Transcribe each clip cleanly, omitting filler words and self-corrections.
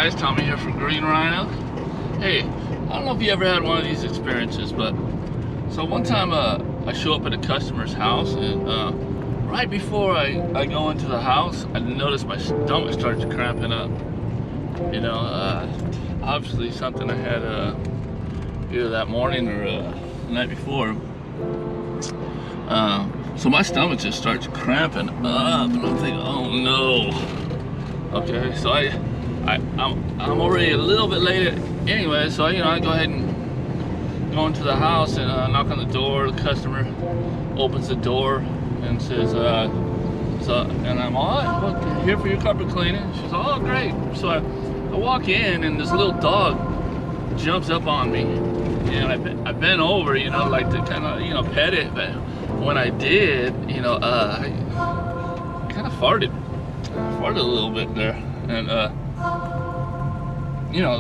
guys, Tommy here from Green Rhino. Hey, I don't know if you ever had one of these experiences, but so one time I show up at a customer's house, and right before I go into the house, I noticed my stomach started cramping up. You know, obviously something I had either that morning or the night before. So my stomach just starts cramping up, and I'm thinking, oh no. Okay, so I'm already a little bit late anyway, so I go ahead and go into the house and knock on the door. The customer opens the door and says, and I'm all, well, here for your carpet cleaning. She says, oh great. So I walk in, and this little dog jumps up on me, and I bent over, like to kind of, pet it, but when I did, I kind of farted a little bit there, and the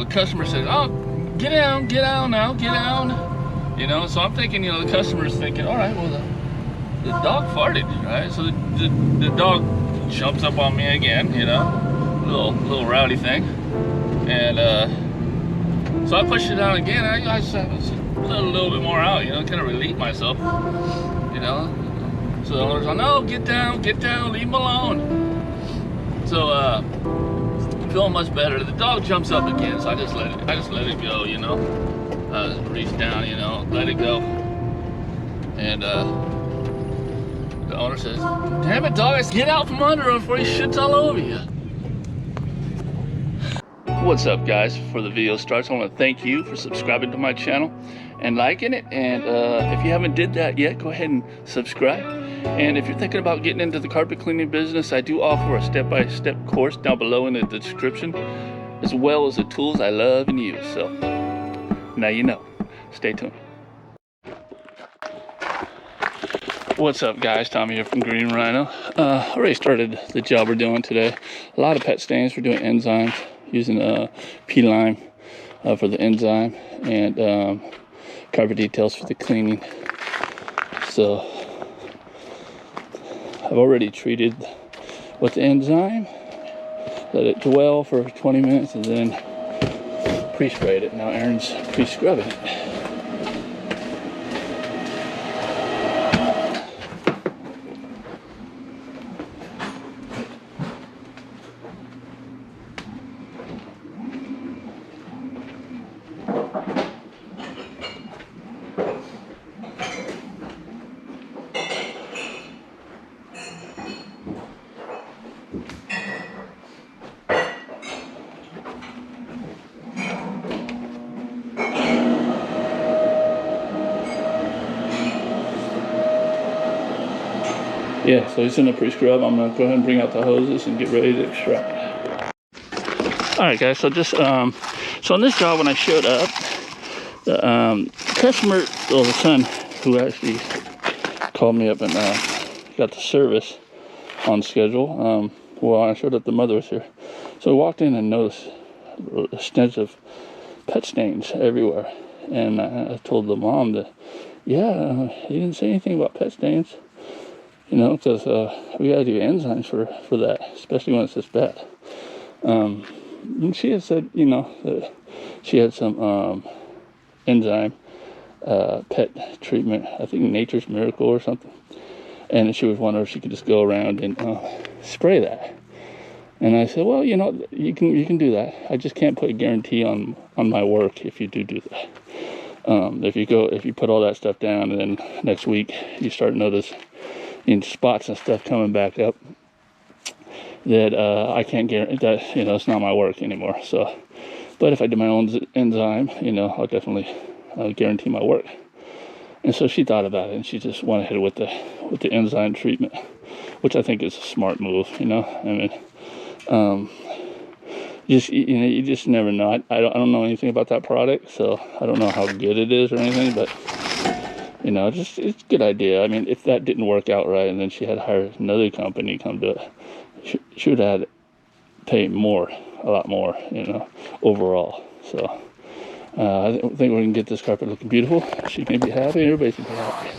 customer said, oh, get down now, get down, so I'm thinking, the customer's thinking, all right, well, the dog farted, right? So the dog jumps up on me again, little rowdy thing, and so I pushed it down again. I just let a little bit more out, kind of relieve myself, so the owner's like, no, get down, leave him alone. So I'm feeling much better. The dog jumps up again, so I just let it go, reach down, let it go. And the owner says, damn it, dog, get out from under him before he shits all over you. What's up, guys? Before the video starts, I want to thank you for subscribing to my channel and liking it. And if you haven't did that yet, go ahead and subscribe. And if you're thinking about getting into the carpet cleaning business, I do offer a step-by-step course down below in the description, as well as the tools I love and use. So now you know. Stay tuned. What's up, guys? Tommy here from Green Rhino. Already started the job we're doing today. A lot of pet stains. We're doing enzymes using P-lime for the enzyme, and carpet details for the cleaning. So I've already treated with the enzyme, let it dwell for 20 minutes, and then pre-sprayed it. Now Aaron's pre-scrubbing it. Yeah, so he's in a pre-scrub. I'm gonna go ahead and bring out the hoses and get ready to extract. All right, guys, so just, so on this job, when I showed up, the customer, well, the son who actually called me up and got the service on schedule, well, I showed up, the mother was here. So I walked in and noticed a stench of pet stains everywhere. And I told the mom that, yeah, he didn't say anything about pet stains. Because we gotta do enzymes for that, especially when it's this bad. And she had said, that she had some enzyme pet treatment, I think Nature's Miracle or something. And she was wondering if she could just go around and spray that. And I said, well, you can do that. I just can't put a guarantee on my work if you do that. If you put all that stuff down, and then next week you start noticing spots and stuff coming back up, that I can't guarantee that, it's not my work anymore. So, but if I do my own enzyme, I'll definitely guarantee my work. And so she thought about it, and she just went ahead with the enzyme treatment, which I think is a smart move. You just never know. I don't know anything about that product, so I don't know how good it is or anything, but it's a good idea. I mean, if that didn't work out right, and then she had hired another company come do it, she would have had to pay a lot more, overall. So I think we can get this carpet looking beautiful. She can be happy, and everybody can be happy.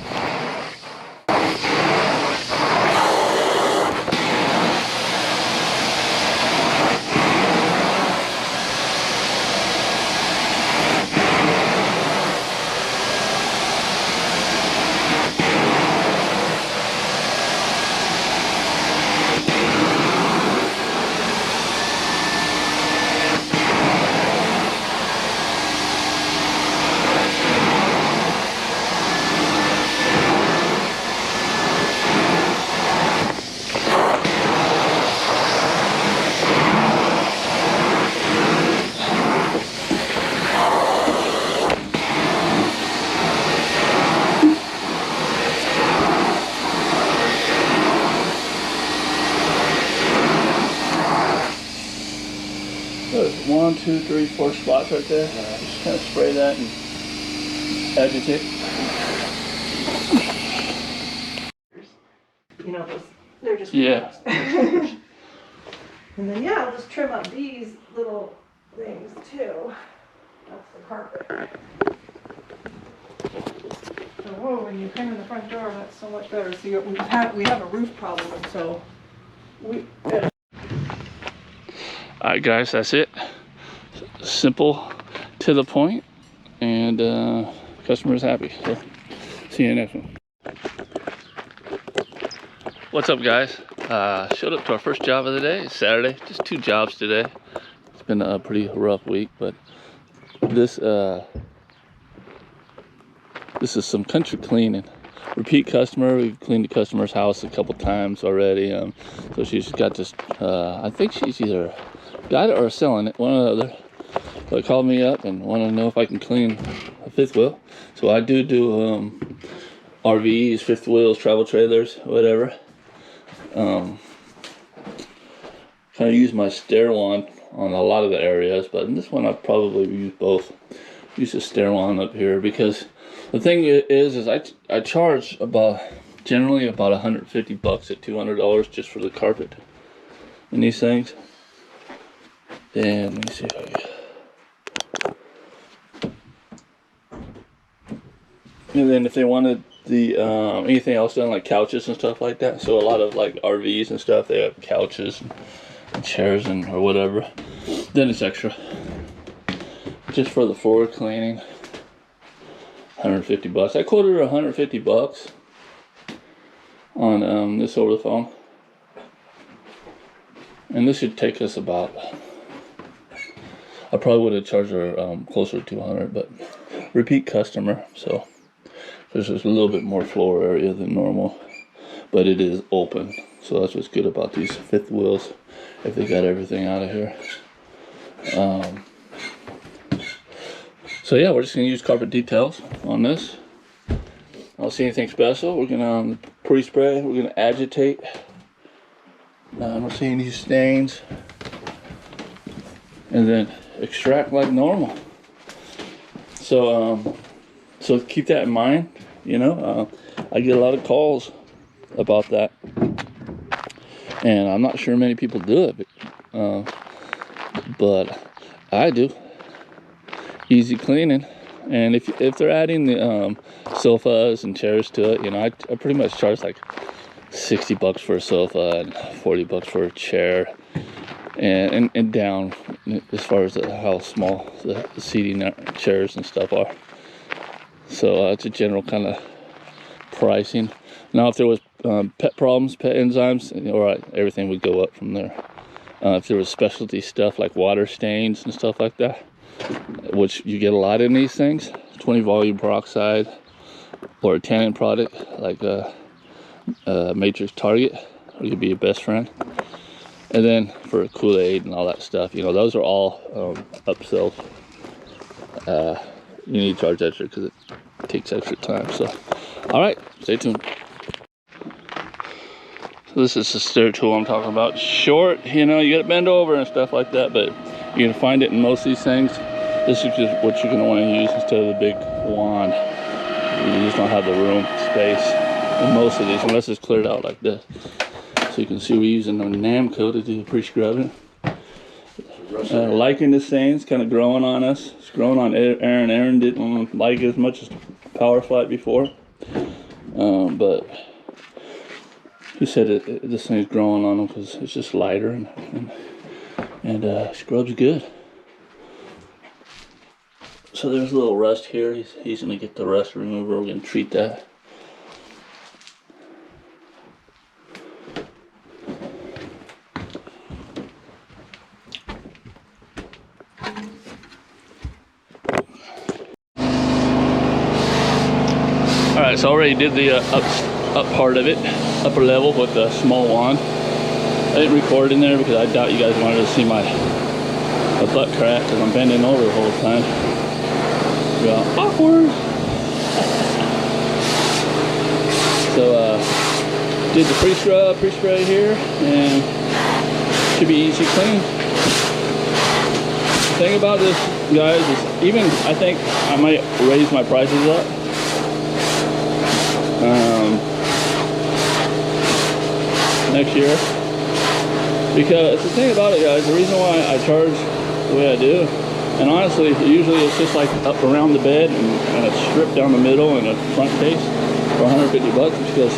4 spots right there. Just kind of spray that and agitate. You know, they're just yeah. And then yeah, I'll just trim up these little things too. That's the carpet. So whoa, when you came in the front door, that's so much better. So we have a roof problem, so we. All right, guys, that's it. Simple, to the point, and customer's happy. So, see you next one. What's up, guys? Showed up to our first job of the day. It's Saturday. Just 2 jobs today. It's been a pretty rough week, but this is some country cleaning. Repeat customer. We've cleaned the customer's house a couple times already. So she's got this. I think she's either got it or selling it, one or the other. So they called me up and wanted to know if I can clean a 5th wheel. So I do RVs, 5th wheels, travel trailers, whatever. Kind of use my stair wand on a lot of the areas, but in this one I'll probably use both. Use the stair wand up here because the thing is I charge generally about $150 at $200 just for the carpet and these things. And let me see if I can. And then if they wanted the anything else done, like couches and stuff like that, so a lot of like RVs and stuff, they have couches and chairs and or whatever, then it's extra. Just for the floor cleaning, $150. I quoted her $150 on this over the phone, and this should take us about. I probably would have charged her closer to $200, but repeat customer, so there's just a little bit more floor area than normal, but it is open, so that's what's good about these 5th wheels. If they got everything out of here, so yeah, we're just gonna use carpet details on this. I don't see anything special. We're gonna pre-spray. We're gonna agitate. I don't see any stains, and then extract like normal. So so keep that in mind. You know, I get a lot of calls about that, and I'm not sure many people do it, but I do. Easy cleaning, and if they're adding the sofas and chairs to it, you know, I pretty much charge like $60 for a sofa and $40 for a chair, and down as far as how small the seating chairs and stuff are. So it's a general kind of pricing. Now, if there was pet problems, pet enzymes, all right, everything would go up from there. If there was specialty stuff like water stains and stuff like that, which you get a lot in these things, 20 volume peroxide or a tannin product like Matrix Target, or could be your best friend. And then for Kool-Aid and all that stuff, you know, those are all upsells. You need to charge extra because it takes extra time. So, all right, stay tuned. So this is the stair tool I'm talking about. Short, you know, you got to bend over and stuff like that, but you're gonna find it in most of these things. This is just what you're gonna want to use instead of the big wand. You just don't have the room, space in most of these, unless it's cleared out like this. So you can see we're using the Namco to do the pre-scrubbing. Liking the stains, kind of growing on us. It's growing on Aaron. Aaron didn't like it as much as Power Flat before, but he said this thing's growing on him because it's just lighter and scrubs good. So there's a little rust here. He's gonna get the rust remover. We're gonna treat that. Alright, so I already did the up part of it, upper level with the small wand. I didn't record in there because I doubt you guys wanted to see my butt crack because I'm bending over the whole time. Yeah, awkward. So did the pre-spray here, and should be easy clean. The thing about this, guys, is even I think I might raise my prices up. Next year, because the thing about it, guys, the reason why I charge the way I do, and honestly, usually it's just like up around the bed and a strip down the middle and a front face for 150 bucks, because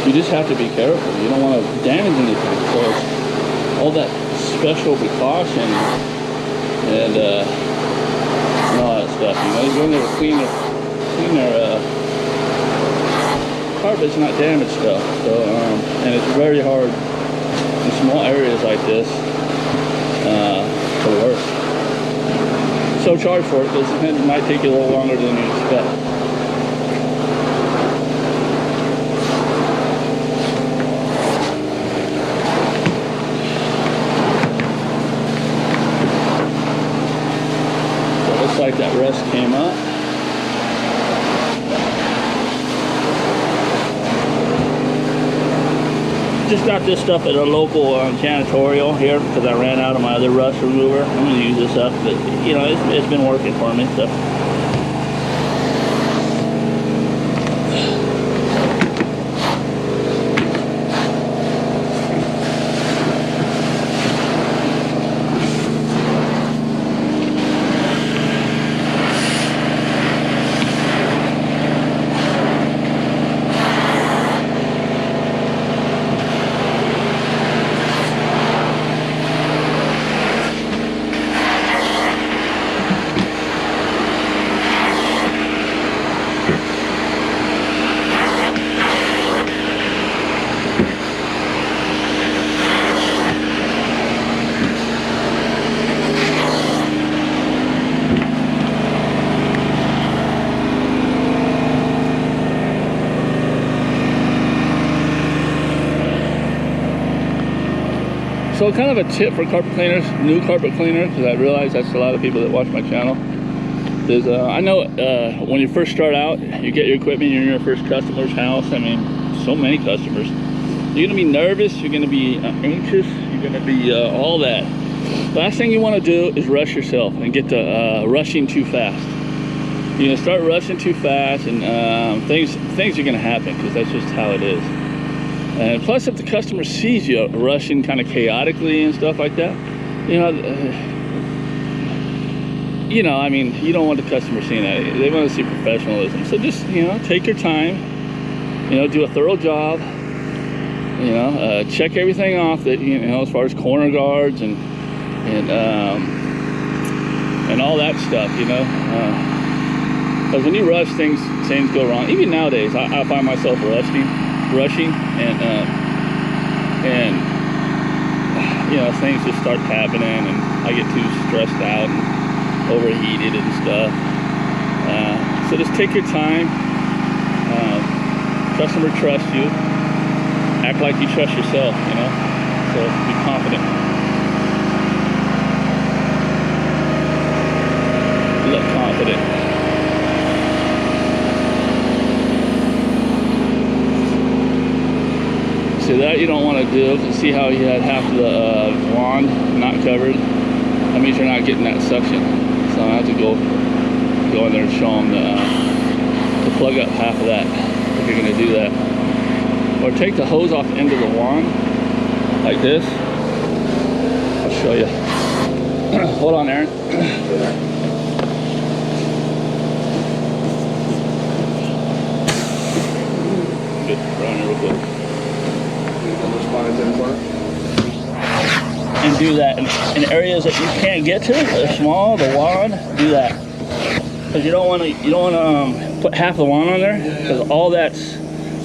you just have to be careful. You don't want to damage anything. So it's all that special precaution and all that stuff. You know, you go in there to clean their carpet's not damaged stuff. So and it's very hard in small areas like this to work. So charge for it, because it might take you a little longer than you expect. So it looks like that rest came up. Just got this stuff at a local janitorial here because I ran out of my other rust remover. I'm going to use this up, but you know, it's been working for me. So. So kind of a tip for carpet cleaners, new carpet cleaners, because I realize that's a lot of people that watch my channel, is I know when you first start out, you get your equipment, you're in your first customer's house. I mean, so many customers. You're going to be nervous, you're going to be anxious, you're going to be all that. Last thing you want to do is rush yourself and get to rushing too fast. You're going to start rushing too fast, and things are going to happen, because that's just how it is. And plus, if the customer sees you rushing kind of chaotically and stuff like that, you know, I mean, you don't want the customer seeing that. They want to see professionalism. So just, you know, take your time, you know, do a thorough job, you know, check everything off that, you know, as far as corner guards and all that stuff, you know. Because when you rush, things go wrong. Even nowadays, I find myself rushing, and you know, things just start happening, and I get too stressed out and overheated and stuff. So just take your time. Customer trusts you. Act like you trust yourself, you know. So be confident. Look confident. So that you don't want to do. To see how you had half the wand not covered, that means you're not getting that suction. So I have to go in there and show them to plug up half of that if you're going to do that. Or take the hose off the end of the wand like this. I'll show you. Hold on, Aaron. Get around here real quick. And do that in areas that you can't get to. They're small, the wand. Do that, because you don't want to put half the wand on there, because all that's,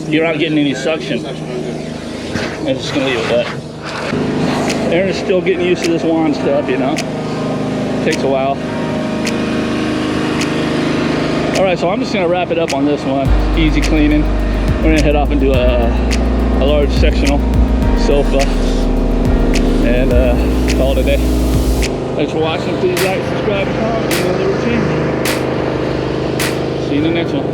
you're not getting any suction. I'm just gonna leave it at that. Aaron is still getting used to this wand stuff, you know. It takes a while. All right, so I'm just gonna wrap it up on this one. Easy cleaning. We're gonna head off and do a large sectional sofa and call it a day. Thanks for watching. Please like, subscribe, and comment. You know the routine. See you in the next one.